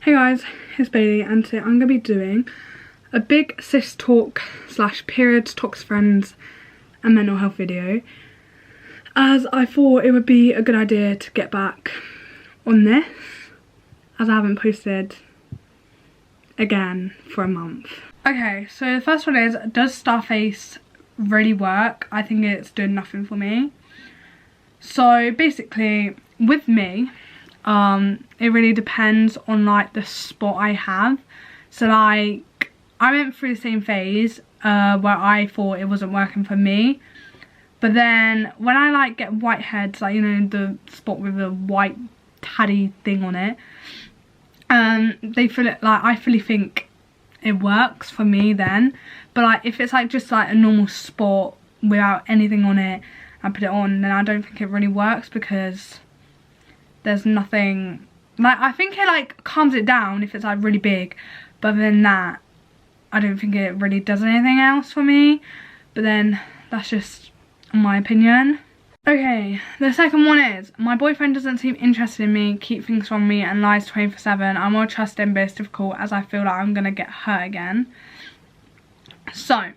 Hey guys, it's Bailey and today I'm going to be doing a big cis talk / periods, tox friends and mental health video, as I thought it would be a good idea to get back on this as I haven't posted again for a month. Okay, so the first one is, does Starface really work? I think it's doing nothing for me. So basically with me, it really depends on like the spot I have. So like I went through the same phase where I thought it wasn't working for me, but then when I like get whiteheads, like, you know, the spot with the white tatty thing on it, they feel it, like I fully think it works for me then. But like if it's like just like a normal spot without anything on it, I put it on, then I don't think it really works, because there's nothing, like, I think it like calms it down if it's like really big, but other than that I don't think it really does anything else for me. But then that's just my opinion. Okay, the second one is, my boyfriend doesn't seem interested in me, keep things from me and lies 24/7. I more trust him, but it's difficult as I feel like I'm gonna get hurt again. So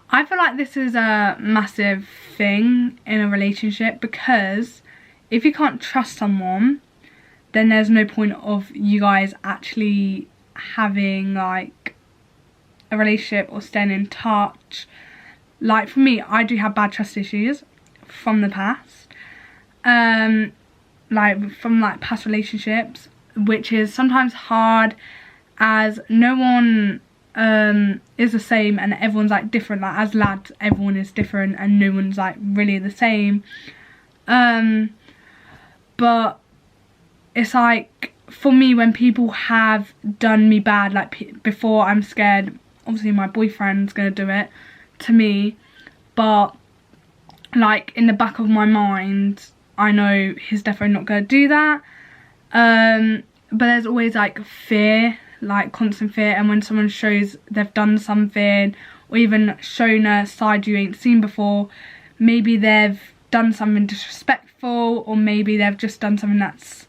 I feel like this is a massive thing in a relationship, because if you can't trust someone, then there's no point of you guys actually having like a relationship or staying in touch. Like for me, I do have bad trust issues from the past, like from like past relationships, which is sometimes hard as no one is the same and everyone's like different. Like as lads, everyone is different and no one's like really the same. But it's like, for me, when people have done me bad, like before, I'm scared, obviously my boyfriend's gonna do it to me, but like in the back of my mind I know he's definitely not gonna do that. But there's always like fear, like constant fear, and when someone shows they've done something or even shown a side you ain't seen before, maybe they've done something disrespectful, or maybe they've just done something that's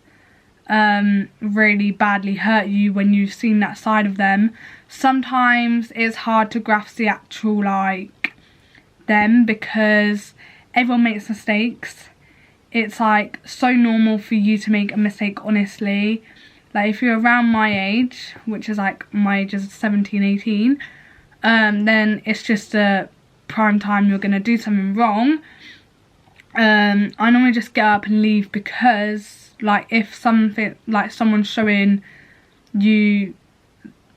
really badly hurt you when you've seen that side of them. Sometimes it's hard to grasp the actual like them, because everyone makes mistakes. It's like so normal for you to make a mistake, honestly. Like if you're around my age, which is like my age is 17, 18, then it's just a prime time you're gonna do something wrong. I normally just get up and leave, because like if something, like someone's showing you,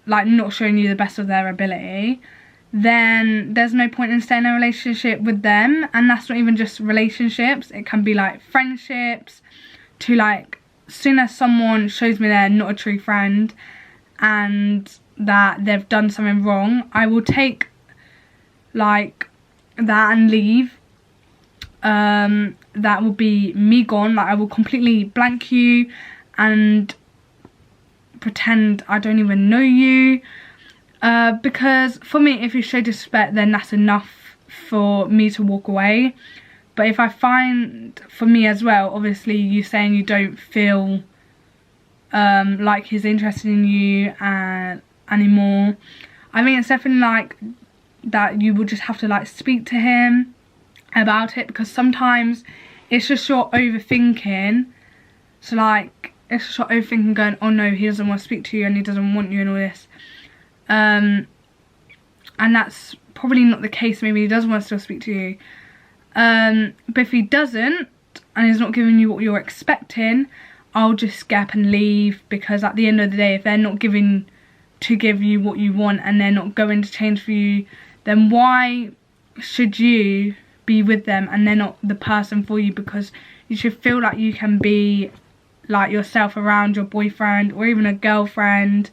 like not showing you the best of their ability, then there's no point in staying in a relationship with them. And that's not even just relationships, it can be like friendships to, like, as soon as someone shows me they're not a true friend and that they've done something wrong, I will take like that and leave. That will be me gone. Like I will completely blank you and pretend I don't even know you, because for me, if you show disrespect, then that's enough for me to walk away. But if I find, for me as well, obviously you saying you don't feel like he's interested in you anymore, I mean, it's definitely like that you will just have to like speak to him about it, because sometimes it's just your overthinking. So like it's just your overthinking going, oh no, he doesn't want to speak to you and he doesn't want you and all this, and that's probably not the case. Maybe he does want to still speak to you, but if he doesn't and he's not giving you what you're expecting, I'll just get up and leave, because at the end of the day, if they're not giving to give you what you want and they're not going to change for you, then why should you be with them and they're not the person for you? Because you should feel like you can be like yourself around your boyfriend or even a girlfriend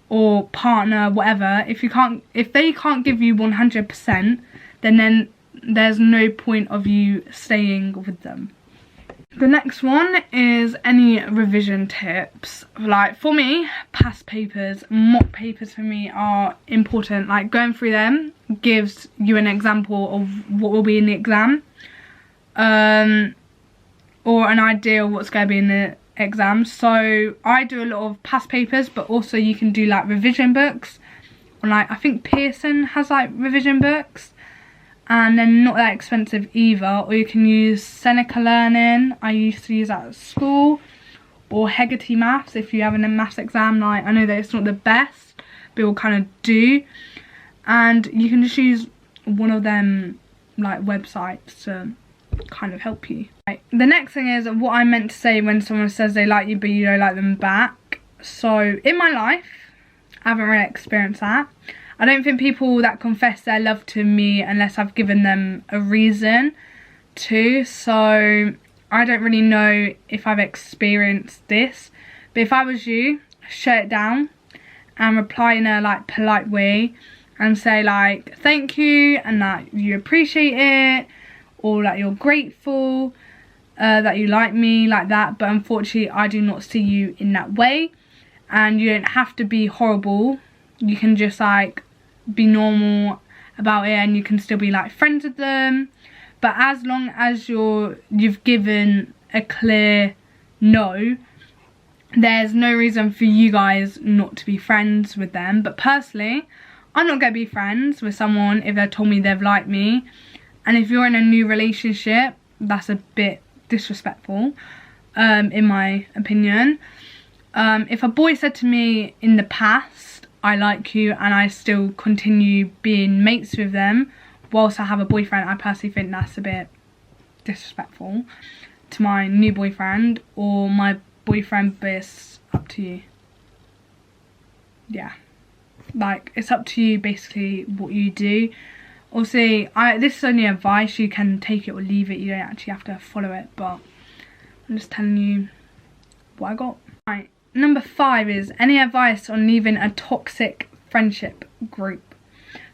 or partner, whatever. If they can't give you 100%, then there's no point of you staying with them. The next one is any revision tips. Like for me, past papers, mock papers for me are important. Like going through them gives you an example of what will be in the exam, or an idea of what's going to be in the exams. So I do a lot of past papers, but also you can do like revision books. Or like, I think Pearson has like revision books, and they're not that expensive either. Or you can use Seneca Learning. I used to use that at school. Or Hegarty Maths if you have a maths exam. Like, I know that it's not the best, but it will kind of do. And you can just use one of them like websites to kind of help you. Right. The next thing is what I meant to say when someone says they like you but you don't like them back. So in my life, I haven't really experienced that. I don't think people that confess their love to me unless I've given them a reason to. So I don't really know if I've experienced this. But if I was you, shut it down and reply in a like polite way and say like thank you and that you appreciate it, or that you're grateful that you like me, like that. But unfortunately I do not see you in that way, and you don't have to be horrible. You can just like be normal about it, and you can still be like friends with them. But as long as you've given a clear no, there's no reason for you guys not to be friends with them. But personally, I'm not going to be friends with someone if they've told me they've liked me. And if you're in a new relationship, that's a bit disrespectful, in my opinion. If a boy said to me in the past, I like you, and I still continue being mates with them whilst I have a boyfriend, I personally think that's a bit disrespectful to my new boyfriend or my boyfriend, but it's up to you. Yeah. Like, it's up to you basically what you do. Obviously, this is only advice. You can take it or leave it. You don't actually have to follow it, but I'm just telling you what I got. Right, number 5 is any advice on leaving a toxic friendship group.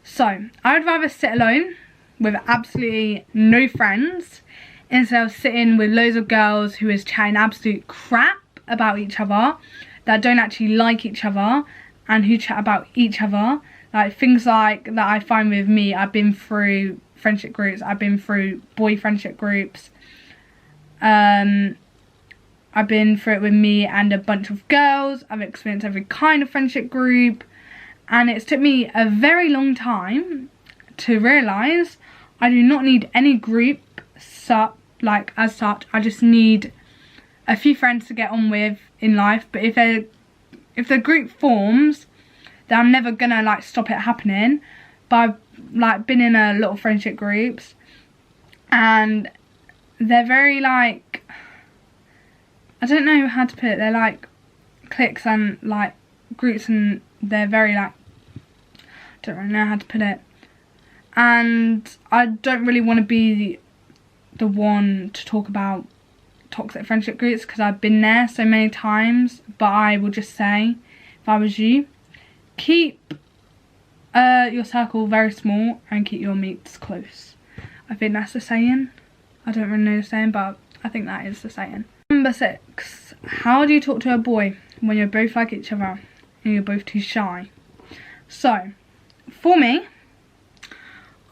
So, I would rather sit alone with absolutely no friends instead of sitting with loads of girls who is chatting absolute crap about each other, that don't actually like each other, and who chat about each other. Like things like that I find with me. I've been through friendship groups. I've been through boy friendship groups. I've been through it with me and a bunch of girls. I've experienced every kind of friendship group. And it's took me a very long time to realise I do not need any group as such. I just need a few friends to get on with in life. But if the group forms, then I'm never gonna like stop it happening. But I've like been in a lot of friendship groups, and they're very like, I don't know how to put it, they're like cliques and like groups, and they're very like, I don't really know how to put it. And I don't really want to be the one to talk about toxic friendship groups because I've been there so many times. But I will just say, if I was you, keep your circle very small and keep your mates close. I think that's the saying. I don't really know the saying, but I think that is the saying. Number 6, how do you talk to a boy when you're both like each other and you're both too shy? So, for me,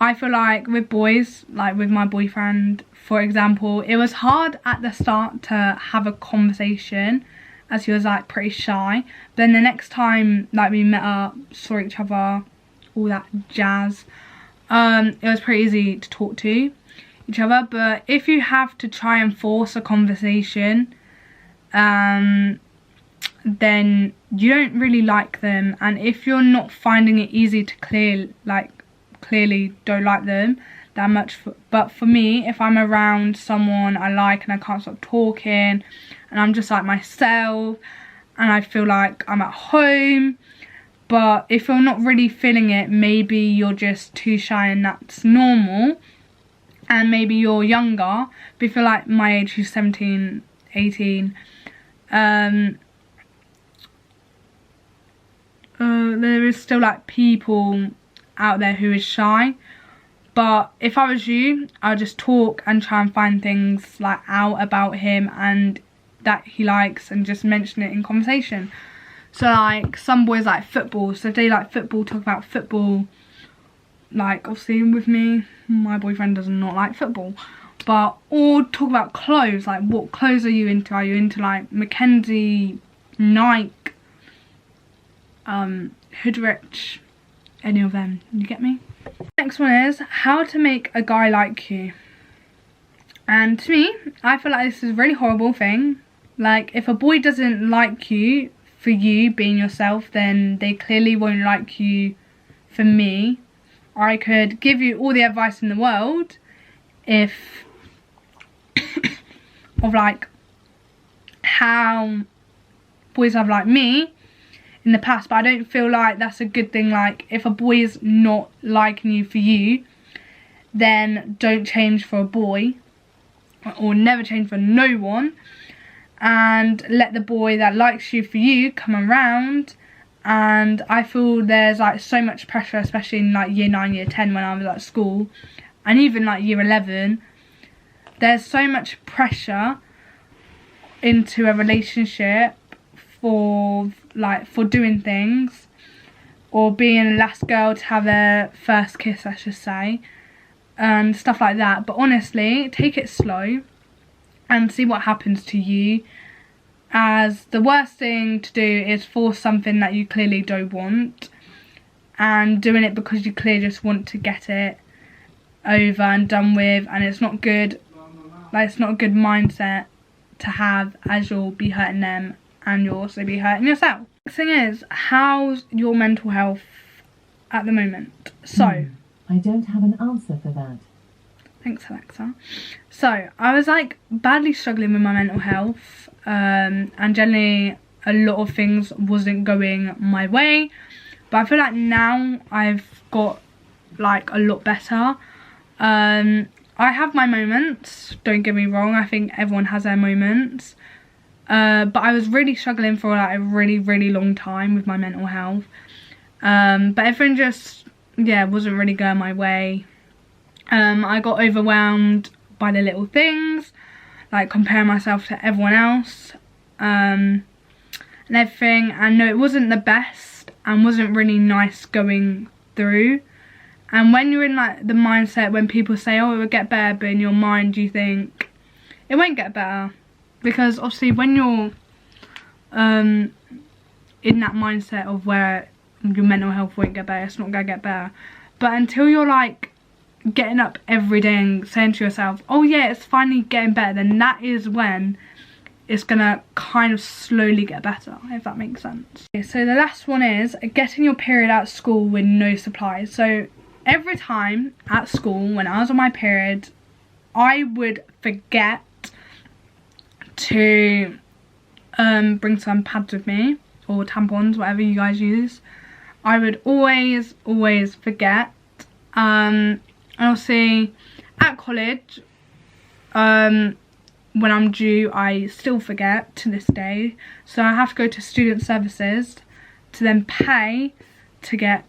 I feel like with boys, like with my boyfriend, for example, it was hard at the start to have a conversation as he was like pretty shy. But then the next time like we met up, saw each other, all that jazz, it was pretty easy to talk to each other. But if you have to try and force a conversation, then you don't really like them. And if you're not finding it easy to clearly don't like them that much, but for me, if I'm around someone I like and I can't stop talking and I'm just like myself and I feel like I'm at home, but if you're not really feeling it, maybe you're just too shy and that's normal, and maybe you're younger. But if you're like my age, who's 17, 18, there is still like people out there who is shy. But if I was you, I'd just talk and try and find things like out about him and that he likes and just mention it in conversation. So like some boys like football, so if they like football, talk about football. Like obviously with me, my boyfriend does not like football, But, or talk about clothes, like what clothes are you into? Are you into like Mackenzie, Nike, Hoodrich, any of them? You get me? Next one is how to make a guy like you. And to me, I feel like this is a really horrible thing. Like, if a boy doesn't like you for you being yourself, then they clearly won't like you for me. I could give you all the advice in the world if of like how boys have liked me in the past, but I don't feel like that's a good thing. Like, if a boy is not liking you for you, then don't change for a boy, or never change for no one, and let the boy that likes you for you come around. And I feel there's like so much pressure, especially in like year 9, year 10 when I was at school, and even like year 11, there's so much pressure into a relationship for doing things, or being the last girl to have a first kiss, I should say, and stuff like that. But honestly, take it slow and see what happens to you, as the worst thing to do is force something that you clearly don't want, and doing it because you clearly just want to get it over and done with, and it's not good. Like, it's not a good mindset to have, as you'll be hurting them and you'll also be hurting yourself. Next thing is, how's your mental health at the moment? So I don't have an answer for that. Thanks, Alexa. So I was like badly struggling with my mental health, and generally a lot of things wasn't going my way, but I feel like now I've got like a lot better. I have my moments, don't get me wrong, I think everyone has their moments, but I was really struggling for like a really long time with my mental health, but everything just, yeah, wasn't really going my way. I got overwhelmed by the little things, like comparing myself to everyone else, and everything, and no, it wasn't the best and wasn't really nice going through. And when you're in like the mindset when people say, oh, it will get better, but in your mind you think it won't get better, because obviously when you're in that mindset of where your mental health won't get better, it's not gonna get better. But until you're like getting up every day and saying to yourself, oh yeah, it's finally getting better, then that is when it's gonna kind of slowly get better, if that makes sense. Okay, so the last one is getting your period at school with no supplies. So every time at school when I was on my period, I would forget to bring some pads with me, or tampons, whatever you guys use. I would always forget. And I'll see at college, when I'm due, I still forget to this day. So I have to go to student services to then pay to get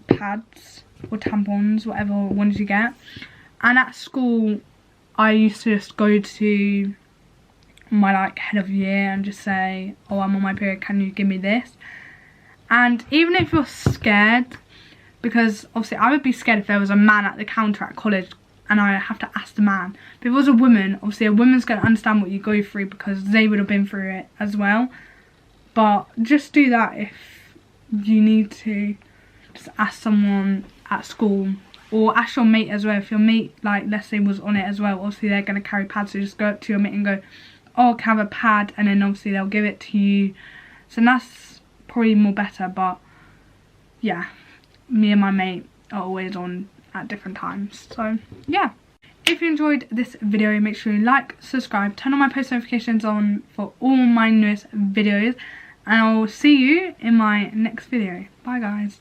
pads or tampons, whatever ones you get. And at school, I used to just go to my like head of year and just say, oh, I'm on my period, can you give me this? And even if you're scared, because obviously I would be scared if there was a man at the counter at college and I have to ask the man. But if it was a woman, obviously a woman's going to understand what you go through because they would have been through it as well. But just do that if you need to. Just ask someone at school, or ask your mate as well. If your mate, like, let's say, was on it as well, obviously they're going to carry pads, so just go up to your mate and go, oh, can I have a pad? And then obviously they'll give it to you. So that's probably more better. But yeah, me and my mate are always on at different times. So yeah, if you enjoyed this video, make sure you like, subscribe, turn on my post notifications on for all my newest videos, and I'll see you in my next video. Bye guys.